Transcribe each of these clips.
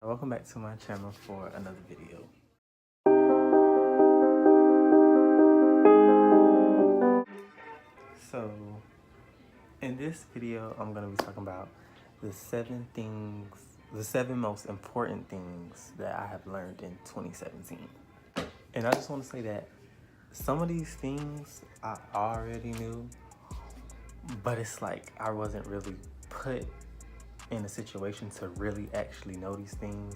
Welcome back to my channel for another video. So, in this video, I'm going to be talking about the seven most important things that I have learned in 2017. And I just want to say that some of these things I already knew, but it's like I wasn't really put in a situation to really actually know these things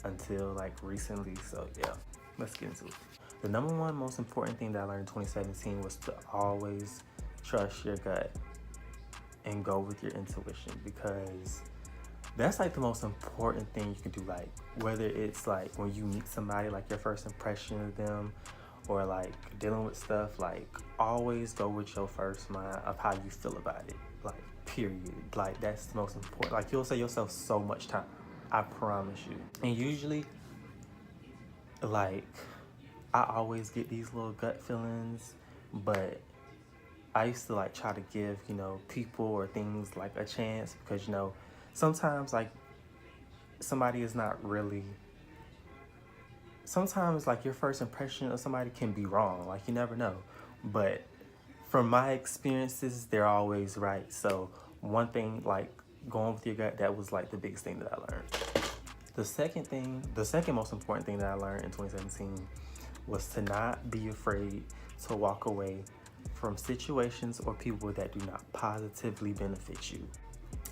until like recently. So yeah, let's get into it. The number one most important thing that I learned in 2017 was to always trust your gut and go with your intuition, because that's like the most important thing you can do. Like whether it's like when you meet somebody, like your first impression of them, or like dealing with stuff, like always go with your first mind of how you feel about it. Like period. Like that's the most important. Like you'll save yourself so much time, I promise you. And usually, like, I always get these little gut feelings, but I used to like try to give, people or things like a chance, because, sometimes like somebody is not really, sometimes like your first impression of somebody can be wrong. Like you never know. But from my experiences, they're always right. So one thing, like going with your gut, that was like the biggest thing that I learned. The second most important thing that I learned in 2017 was to not be afraid to walk away from situations or people that do not positively benefit you.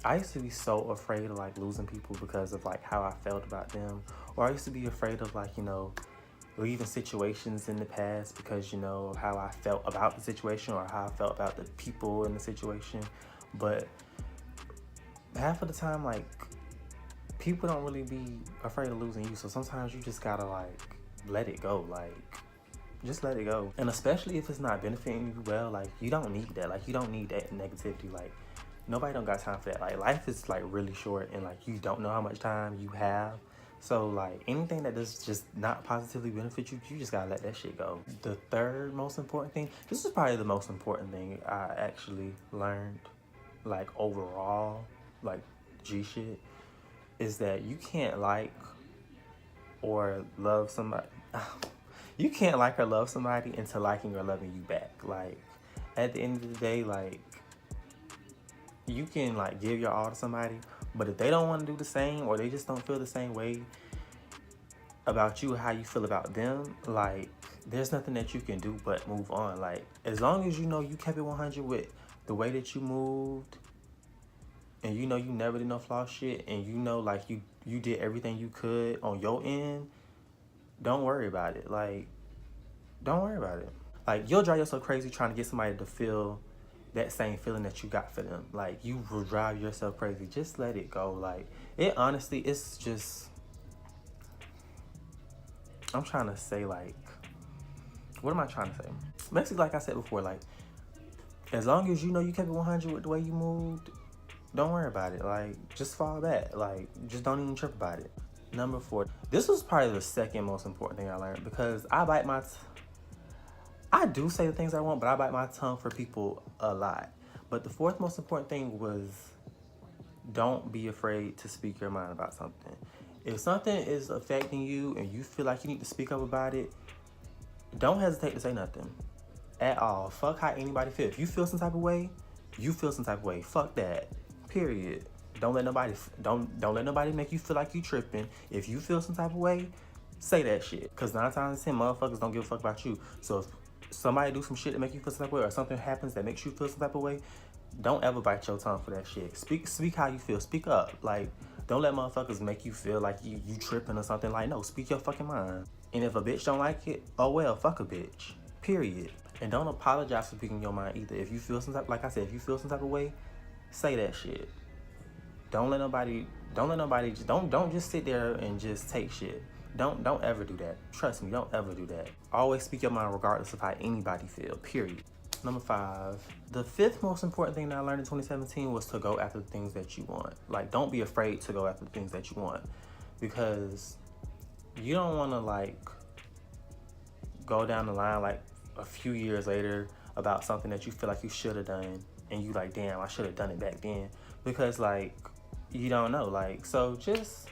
I used to be so afraid of like losing people because of like how I felt about them, or I used to be afraid of like, leaving situations in the past because, how I felt about the situation or how I felt about the people in the situation. But half of the time, like, people don't really be afraid of losing you. So sometimes you just gotta like let it go. Like, just let it go. And especially if it's not benefiting you well, like you don't need that. Like you don't need that negativity. Like nobody don't got time for that. Like life is like really short, and like you don't know how much time you have. So like anything that does just not positively benefit you, you just gotta let that shit go. The third most important thing, this is probably the most important thing I actually learned, like overall, like G shit, is that you can't like or love somebody. You can't like or love somebody into liking or loving you back. Like at the end of the day, like you can like give your all to somebody, but if they don't want to do the same, or they just don't feel the same way about you, how you feel about them, like there's nothing that you can do but move on. Like as long as you kept it 100 with the way that you moved, and you never did no flaw shit, and like you did everything you could on your end, don't worry about it. Like don't worry about it. Like you'll drive yourself crazy trying to get somebody to feel that same feeling that you got for them. Like you will drive yourself crazy. Just let it go. Like it honestly, it's just, I'm trying to say, like, what am I trying to say? Basically, like I said before, like as long as you kept it 100 with the way you moved, don't worry about it. Like just fall back. Like just don't even trip about it. Number 4, this was probably the second most important thing I learned, because I do say the things I want, but I bite my tongue for people a lot. But the fourth most important thing was, don't be afraid to speak your mind about something. If something is affecting you and you feel like you need to speak up about it, don't hesitate to say nothing at all. Fuck how anybody feel. If you feel some type of way, you feel some type of way. Fuck that. Period. Don't let nobody make you feel like you tripping. If you feel some type of way, say that shit. Cause 9 times out of 10, motherfuckers don't give a fuck about you. So if somebody do some shit that make you feel some type of way, or something happens that makes you feel some type of way, don't ever bite your tongue for that shit. Speak how you feel. Speak up. Like, don't let motherfuckers make you feel like you tripping or something. Like, no, speak your fucking mind. And if a bitch don't like it, oh well, fuck a bitch. Period. And don't apologize for speaking your mind either. If you feel some type, like I said, if you feel some type of way, say that shit. Don't just sit there and just take shit. Don't ever do that. Trust me, don't ever do that. Always speak your mind regardless of how anybody feel, period. Number 5, the fifth most important thing that I learned in 2017 was to go after the things that you want. Like, don't be afraid to go after the things that you want, because you don't want to like go down the line like a few years later about something that you feel like you should have done, and you like, damn, I should have done it back then, because like you don't know. Like, so just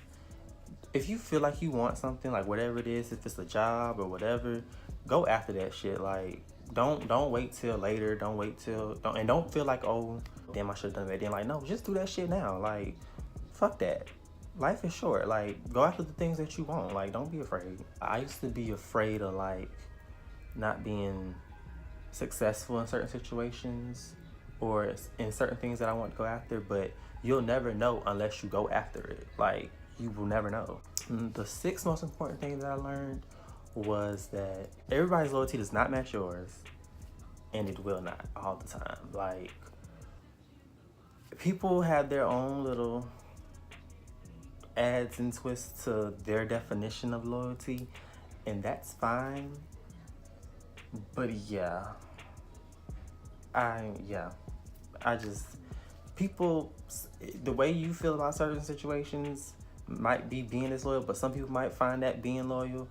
if you feel like you want something, like whatever it is, if it's a job or whatever, go after that shit. Like, don't wait till later. Don't feel like, oh damn, I should have done that then. Like, no, just do that shit now. Like, fuck that. Life is short. Like, go after the things that you want. Like, don't be afraid. I used to be afraid of like not being successful in certain situations or in certain things that I want to go after, but you'll never know unless you go after it. Like, you will never know. The sixth most important thing that I learned was that everybody's loyalty does not match yours, and it will not all the time. Like, people have their own little adds and twists to their definition of loyalty, and that's fine. But yeah, I just, people, the way you feel about certain situations might be being disloyal, but some people might find that being loyal.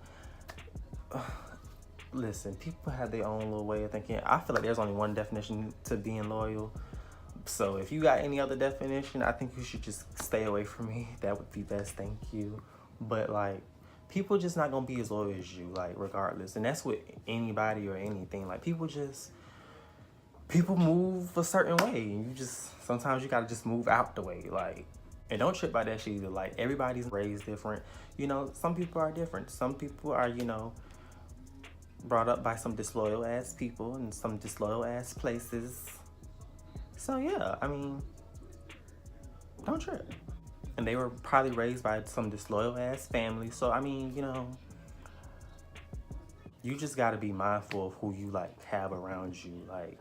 Listen, people have their own little way of thinking. I feel like there's only one definition to being loyal. So if you got any other definition, I think you should just stay away from me. That would be best, thank you. But like, people just not gonna be as loyal as you, like, regardless. And that's with anybody or anything. Like, people move a certain way. And you just, sometimes you gotta just move out the way. Like, and don't trip by that shit either. Like, everybody's raised different. You know, some people are different. Some people are, you know, brought up by some disloyal ass people in some disloyal ass places. So yeah, I mean, don't trip. And they were probably raised by some disloyal ass family. So I mean, you know, you just gotta be mindful of who you like have around you, like,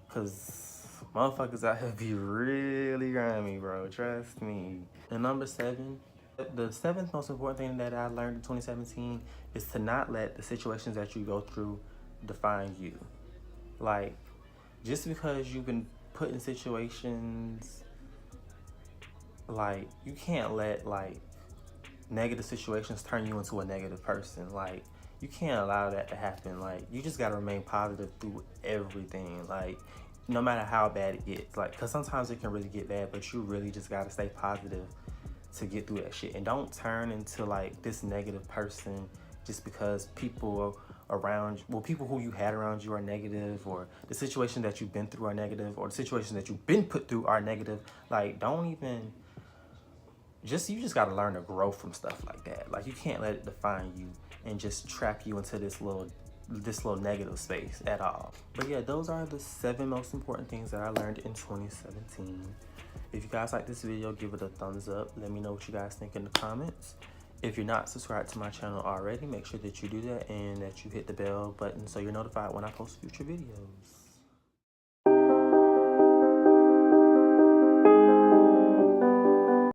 cause motherfuckers out here be really grimy, bro. Trust me. And number 7, the 7th most important thing that I learned in 2017 is to not let the situations that you go through define you. Like, just because you've been put in situations, like, you can't let like negative situations turn you into a negative person. Like, you can't allow that to happen. Like, you just gotta remain positive through everything. Like, no matter how bad it gets. Like, cause sometimes it can really get bad, but you really just gotta stay positive to get through that shit. And don't turn into like this negative person just because people around you, well, people who you had around you are negative, or the situation that you've been through are negative, or the situation that you've been put through are negative. Like, don't even, you just gotta learn to grow from stuff like that. Like, you can't let it define you and just trap you into this little negative space at all. But yeah, those are the 7 most important things that I learned in 2017. If you guys like this video, give it a thumbs up. Let me know what you guys think in the comments. If you're not subscribed to my channel already, make sure that you do that and that you hit the bell button so you're notified when I post future videos.